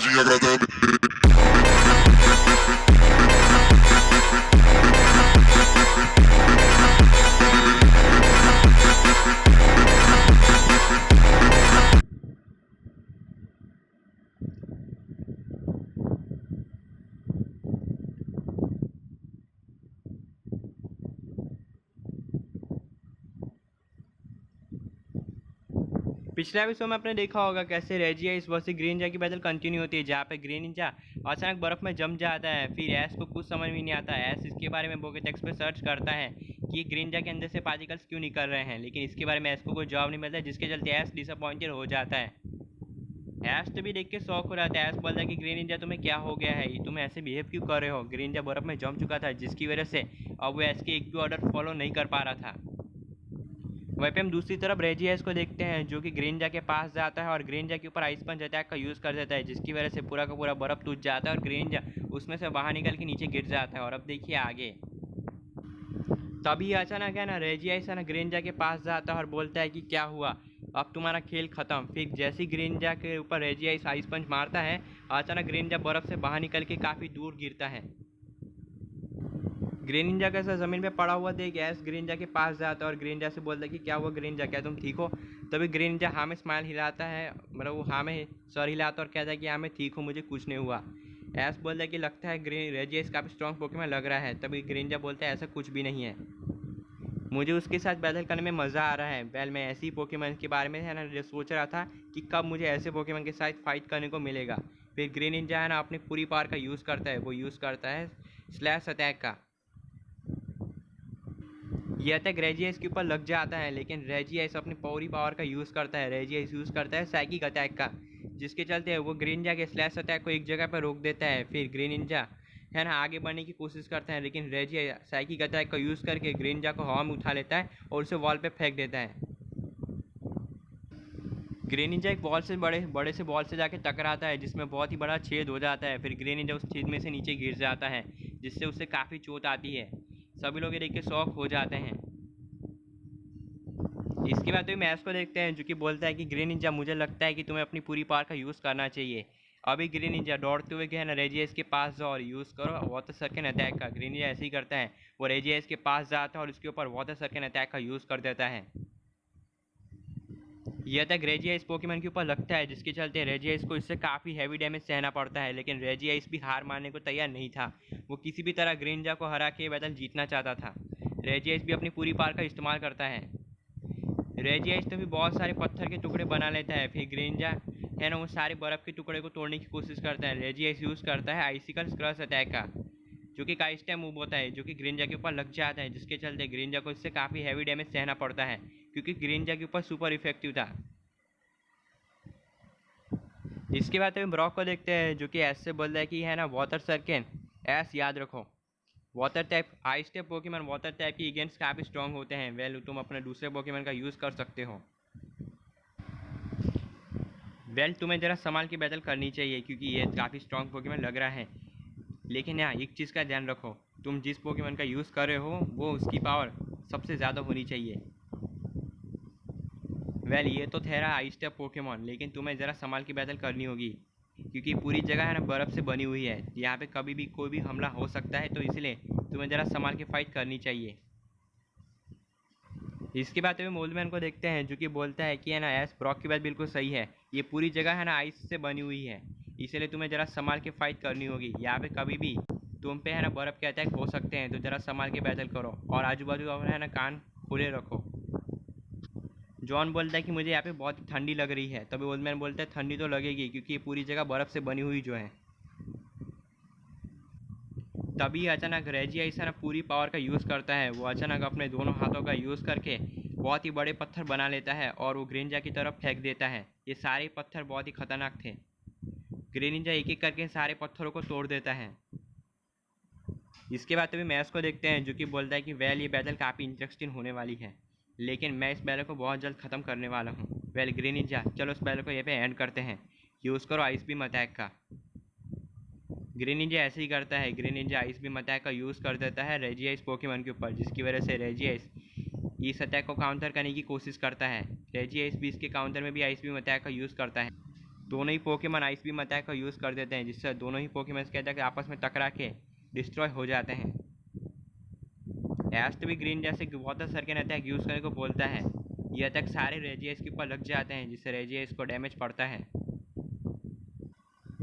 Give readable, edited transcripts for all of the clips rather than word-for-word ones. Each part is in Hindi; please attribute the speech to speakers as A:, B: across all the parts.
A: energia agradable.
B: पिछले एपिसोड में आपने देखा होगा कैसे रेजिया इस वर्सेस ग्रीन निंजा की बैटल कंटिन्यू होती है, जहाँ पे ग्रीन निंजा अचानक बर्फ में जम जाता है। फिर ऐश को कुछ समझ में नहीं आता। ऐश इसके बारे में पोकेडेक्स पे सर्च करता है कि ग्रीन निंजा के अंदर से पार्टिकल्स क्यों निकल रहे हैं, लेकिन इसके बारे में ऐश को कोई जवाब नहीं मिलता, जिसके चलते ऐश डिसअपॉइंटेड हो जाता है। ऐश तो भी देख के शौक हो रहा था। ऐश बोलता है कि ग्रीन निंजा तुम्हें क्या हो गया है, तुम ऐसे बिहेव क्यों कर रहे हो। ग्रीन निंजा बर्फ में जम चुका था, जिसकी वजह से अब वो ऐश के एक भी ऑर्डर फॉलो नहीं कर पा रहा था। वहीं पे हम दूसरी तरफ रेजियस को देखते हैं, जो कि ग्रीनिंजा के पास जाता है और ग्रीनिंजा के ऊपर आइस पंच अटैक का यूज़ कर देता है, जिसकी वजह से पूरा का पूरा बर्फ टूट जाता है और ग्रीनिंजा उसमें से बाहर निकल के नीचे गिर जाता है। और अब देखिए आगे। तभी अचानक है ना रेजियस है ना ग्रीनिंजा के पास जाता है और बोलता है कि क्या हुआ, अब तुम्हारा खेल खत्म। फिर जैसे ही ग्रीनिंजा के ऊपर रेजियस आइस पंच मारता है, अचानक ग्रीनिंजा बर्फ से बाहर निकल के काफ़ी दूर गिरता है। ग्रीन निंजा कैसा ज़मीन पे पड़ा हुआ देख ऐश ग्रीन निंजा के पास जाता है और ग्रीन निंजा से बोलता है कि क्या हुआ ग्रीन निंजा, क्या तुम ठीक हो। तभी ग्रीन निंजा हाँ में स्माइल हिलाता है, मतलब वो हाँ में सर हिलाता है और कहता है कि हाँ मैं ठीक हूँ, मुझे कुछ नहीं हुआ। ऐश बोलता है कि लगता है ग्रीन रेजियस काफ़ी स्ट्रॉन्ग पोकेमॉन लग रहा है। तभी ग्रीन निंजा बोलता है ऐसा कुछ भी नहीं है, मुझे उसके साथ बैटल करने में मज़ा आ रहा है। वेल मैं ऐसे ही पोकेमॉन के बारे में है ना सोच रहा था कि कब मुझे ऐसे पोकेमॉन के साथ फाइट करने को मिलेगा। फिर ग्रीन निंजा है ना अपनी पूरी पावर का यूज़ करता है, वो यूज़ करता है स्लैश अटैक का। ये अटैक रेजियस के ऊपर लग जाता है, लेकिन रेजियस अपनी पूरी पावर का यूज़ करता है। रेजियस यूज़ करता है साइकिक अटैक का, जिसके चलते वो green Ninja K slash attack को एक जगह पर रोक देता है। फिर ग्रीन निंजा है ना आगे बढ़ने की कोशिश करता है, लेकिन रेजियस साइकिक अटैक का यूज़ करके ग्रीन निंजा को हवा में उठा लेता है और उसे वॉल पे फेंक देता है। ग्रीन निंजा एक बॉल से बड़े बड़े से बॉल से जाके टकराता है, जिसमें बहुत ही बड़ा छेद हो जाता है। फिर ग्रीन निंजा उस छेद में से नीचे गिर जाता है, जिससे उसे काफ़ी चोट आती है। सभी लोग ये देख के शौक हो जाते हैं। इसके बाद तो मैच को देखते हैं, जो कि बोलता है कि ग्रीन निंजा मुझे लगता है कि तुम्हें अपनी पूरी पावर का यूज़ करना चाहिए। अभी ग्रीन निंजा दौड़ते हुए गए ना रेजियस के पास जाओ और यूज़ करो वाटर सर्किन अटैक का। ग्रीन निंजा ऐसे ही करता है, वो रेजियस के पास जाता है और उसके ऊपर वाटर सर्किन अटैक का यूज़ कर देता है। यह अटैक रेजियस पोकेमॉन के ऊपर लगता है, जिसके चलते रेजियस को इससे काफ़ी हैवी डैमेज सहना पड़ता है। लेकिन रेजियस भी हार मानने को तैयार नहीं था, वो किसी भी तरह ग्रीन निंजा को हरा के बैटल जीतना चाहता था। रेजियस भी अपनी पूरी पावर का इस्तेमाल करता है। रेजियस तो भी बहुत सारे पत्थर के टुकड़े बना लेता है। फिर ग्रीन निंजा है ना वो सारे बर्फ़ के टुकड़े को तोड़ने की कोशिश करता है। रेजियस यूज़ करता है आइसिकल क्रश अटैक का, जो कि काइस टाइम मूव होता है, जो कि ग्रीन निंजा के ऊपर लग जाता है, जिसके चलते ग्रीन निंजा को इससे काफ़ी हैवी डैमेज सहना पड़ता है, क्योंकि ग्रीन निंजा के ऊपर सुपर इफेक्टिव था। इसके बाद हम ब्रॉक को देखते हैं, जो कि ऐसे बोल रहा है कि है ना वाटर सर्किन ऐस याद रखो। Water type ice type Pokemon water type के अगेंस्ट काफ़ी स्ट्रॉन्ग होते हैं। वेल तुम अपने दूसरे पोकेमॉन का यूज़ कर सकते हो। वेल तुम्हें ज़रा संभाल के बैटल करनी चाहिए, क्योंकि ये काफ़ी स्ट्रॉन्ग पोकेमॉन लग रहा है। लेकिन यहाँ एक चीज़ का ध्यान रखो, तुम जिस पोकेमॉन का यूज़ कर रहे हो वो उसकी पावर सबसे ज़्यादा होनी चाहिए। वेल ये तो ठहरा आइस टाइप पोकेमॉन, लेकिन तुम्हें ज़रा संभाल के बैटल करनी होगी, क्योंकि पूरी जगह है ना बर्फ़ से बनी हुई है। यहाँ पे कभी भी कोई भी हमला हो सकता है, तो इसलिए तुम्हें ज़रा संभाल के फाइट करनी चाहिए। इसके बाद में मोल्डमैन को देखते हैं, जो कि बोलता है कि है ना ऐस ब्रॉक की बात बिल्कुल सही है, ये पूरी जगह है ना आइस से बनी हुई है, इसलिए तुम्हें ज़रा संभाल के फाइट करनी होगी। यहाँ पे कभी भी तुम पे है ना बर्फ़ के अटैक हो सकते हैं, तो ज़रा संभाल के बैटल करो और आजू बाजू अपना है ना कान खुले रखो। जॉन बोलता है कि मुझे यहाँ पे बहुत ठंडी लग रही है। तभी ओल्डमैन बोलता है ठंडी तो लगेगी, क्योंकि ये पूरी जगह बर्फ़ से बनी हुई जो है। तभी अचानक रेजियस है ना पूरी पावर का यूज़ करता है। वो अचानक अपने दोनों हाथों का यूज़ करके बहुत ही बड़े पत्थर बना लेता है और वो ग्रीन निंजा की तरफ फेंक देता है। ये सारे पत्थर बहुत ही खतरनाक थे। ग्रीन निंजा एक एक करके सारे पत्थरों को तोड़ देता है। इसके बाद तभी मैच को देखते हैं, जो कि बोलता है कि वेल ये बैटल काफ़ी इंटरेस्टिंग होने वाली है, लेकिन मैं इस बैटल को बहुत जल्द ख़त्म करने वाला हूँ। वेल ग्रीन निंजा चलो इस बैटल को ये पे एंड करते हैं, यूज़ करो आइस बीम अटैक का। ग्रीन निंजा ऐसे ही करता है। Green Ninja ice beam attack का यूज़ कर देता है रेजियस पोकेमॉन के ऊपर, जिसकी वजह से रेजियस इस अटैक को काउंटर करने की कोशिश करता है। रेजियस भी इसके काउंटर में भी आइस बीम अटैक का यूज़ करता है। दोनों ही पोकेमॉन आइस बीम अटैक का यूज़ कर देते हैं, जिससे दोनों ही पोकेमॉन के अटैक आपस में टकरा के डिस्ट्रॉय हो जाते हैं। एश भी ग्रीन जैसे वाटर सर्किन अटैक यूज़ करने को बोलता है। ये अटैक सारे रेजियास के ऊपर लग जाते हैं, जिससे रेजियास को डैमेज पड़ता है।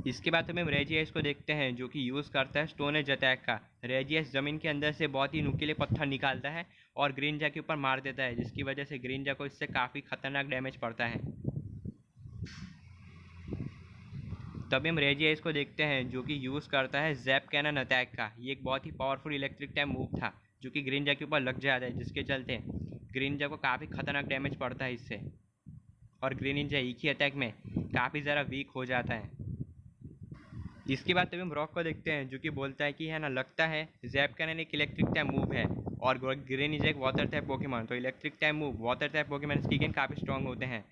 B: इसके बाद हम रेजियास को देखते हैं, जो कि यूज़ करता है स्टोन एज अटैक का। रेजियास ज़मीन के अंदर से बहुत ही नुकीले पत्थर निकालता है और ग्रीनजा के ऊपर मार देता है, जिसकी वजह से ग्रीनजा को इससे काफ़ी खतरनाक डैमेज पड़ता है। तभी हम रेजियास को देखते हैं, जो कि यूज़ करता है जैप कैनन अटैक का। ये एक बहुत ही पावरफुल इलेक्ट्रिक टाइप मूव था, जो कि ग्रीनजा के ऊपर लग जाता है, जिसके चलते ग्रीनजा को काफ़ी खतरनाक डैमेज पड़ता है इससे, और ग्रीनजा एक ही अटैक में काफ़ी ज़्यादा वीक हो जाता है। इसके बाद तभी हम रॉक को देखते हैं, जो कि बोलता है कि है ना, लगता है जैप कैनन एक इलेक्ट्रिक टाइप मूव है और ग्रीनजा एक वाटर टाइप पोकेमॉन, तो electric type move water type Pokemon की गेन काफ़ी स्ट्रॉन्ग होते हैं।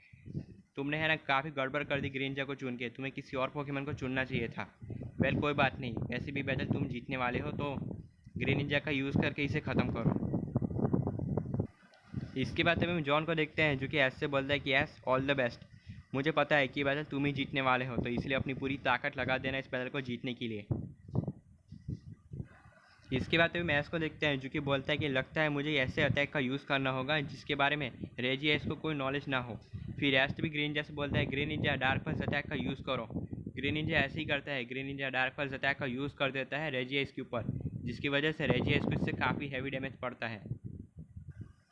B: तुमने है ना काफ़ी गड़बड़ कर दी ग्रीनजा को चुन के, तुम्हें किसी और पोकेमॉन को चुनना चाहिए था। वेल कोई बात नहीं, वैसे भी बैटल तुम जीतने वाले हो, तो ग्रीनजा का यूज़ करके इसे ख़त्म करो। इसके बाद तभी हम जॉन को देखते हैं, जो कि ऐसे बोलता है कि एस ऑल द बेस्ट, मुझे पता है कि बैटल तुम ही जीतने वाले हो, तो इसलिए अपनी पूरी ताकत लगा देना इस बैटल को जीतने के लिए। इसके बाद तभी मैस को देखते हैं, जो कि बोलता है कि लगता है मुझे ऐसे अटैक का यूज़ करना होगा जिसके बारे में रेजियास को कोई नॉलेज ना हो। फिर एस्ट भी ग्रीनजा से बोलता है ग्रीनजा डार्क पल्स अटैक का यूज़ करो। ग्रीनजा ऐसे ही करता है, ग्रीनजा डार्क पल्स अटैक का यूज़ कर देता है रेजियास के ऊपर, जिसकी वजह से रेजियास को इससे काफ़ी हैवी डैमेज पड़ता है।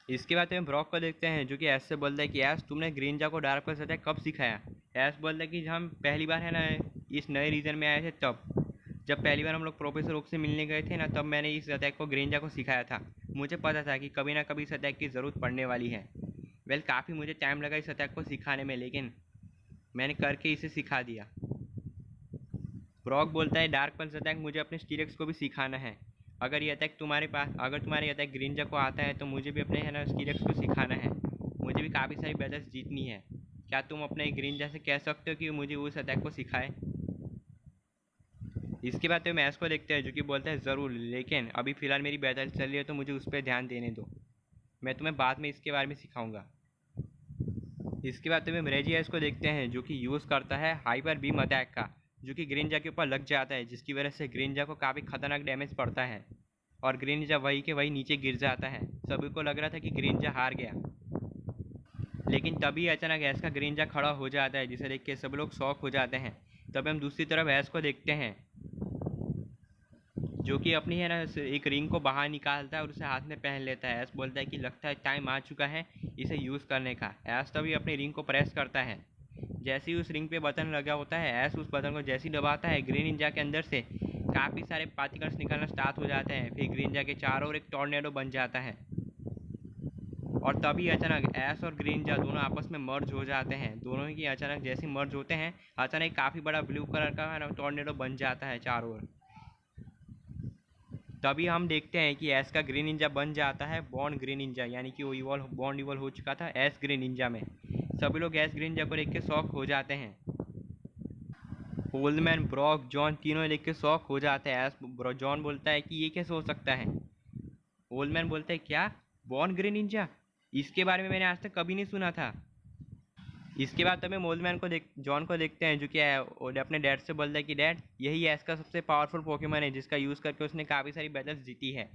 B: इसके बाद हम ब्रॉक को देखते हैं, जो कि ऐस से बोलता है कि ऐस तुमने ग्रीनजा को डार्क पल्स अटैक कब सिखाया। ऐस बोलता है कि हम पहली बार है ना इस नए रीजन में आए थे, तब जब पहली बार हम लोग प्रोफेसर ओक से मिलने गए थे ना, तब मैंने इस अटैक को ग्रीनजा को सिखाया था। मुझे पता था कि कभी ना कभी इस अटैक की ज़रूरत पड़ने वाली है। वेल काफ़ी मुझे टाइम लगा इस अटैक को सिखाने में, लेकिन मैंने करके इसे सिखा दिया। ब्रॉक बोलता है डार्क पल्स अटैक मुझे अपने स्टीरेक्स को भी सिखाना है। अगर ये अटैक तुम्हारे अटैक ग्रीनजा को आता है, तो मुझे भी अपने है ना स्टीरेक्स को सिखाना है। मुझे भी काफ़ी सारी बैटल्स जीतनी है। क्या तुम अपने ग्रीनजा से कह सकते हो कि मुझे उस अटैक को सिखाए। इसके बाद तो मैच को देखते हैं, जो कि बोलता है ज़रूर, लेकिन अभी फ़िलहाल मेरी बैटल चल रही है, तो मुझे उस पर ध्यान देने दो। मैं तुम्हें बाद में इसके बारे में सिखाऊंगा। इसके बाद तो रेजियास को देखते हैं, जो कि यूज़ करता है हाइपर बीम अटैक का, जो कि ग्रीनजा के ऊपर लग जाता है, जिसकी वजह से ग्रीनजा को काफ़ी खतरनाक डैमेज पड़ता है और ग्रीनजा वही के वही नीचे गिर जाता है। सभी को लग रहा था कि ग्रीनजा हार गया, लेकिन तभी अचानक ऐस का ग्रीनजा खड़ा हो जाता है, जिसे देख के सब लोग शॉक हो जाते हैं। तब हम दूसरी तरफ ऐस को देखते हैं, जो कि अपनी है ना एक रिंग को बाहर निकालता है और उसे हाथ में पहन लेता है। ऐस बोलता है कि लगता है टाइम आ चुका है इसे यूज़ करने का। ऐस तभी अपनी रिंग को प्रेस करता है। जैसे ही उस रिंग पे बटन लगा होता है, ऐस उस बटन को जैसे ही दबाता है, ग्रीन निंजा के अंदर से काफ़ी सारे पार्टिकल्स निकलना स्टार्ट हो जाते हैं। फिर ग्रीन निंजा के चारों ओर एक टॉर्नेडो बन जाता है और तभी अचानक ऐस और ग्रीनजा दोनों आपस में मर्ज हो जाते हैं। दोनों ही अचानक जैसे मर्ज होते हैं, अचानक काफ़ी बड़ा ब्लू कलर का टॉर्नेडो बन जाता है चारों ओर। तभी हम देखते हैं कि एस का ग्रीन निंजा बन जाता है बॉर्न ग्रीन निंजा, यानी कि वो बॉर्न इवॉल्व हो चुका था एस ग्रीन निंजा में। सभी लोग एस ग्रीन निंजा को देख के शॉक हो जाते हैं। ओल्डमैन, ब्रॉक, जॉन तीनों देख के शॉक हो जाते हैं। एस जॉन बोलता है कि ये कैसे हो सकता है। ओल्डमैन बोलता है क्या, बॉर्न ग्रीन निंजा, इसके बारे में मैंने आज तक कभी नहीं सुना था। इसके बाद तब हम ओल्डमैन को जॉन को देखते हैं, जो कि अपने डैड से बोलता है कि डैड, यही एस का सबसे पावरफुल पोकेमॉन है, जिसका यूज़ करके उसने काफ़ी सारी बैटल्स जीती है।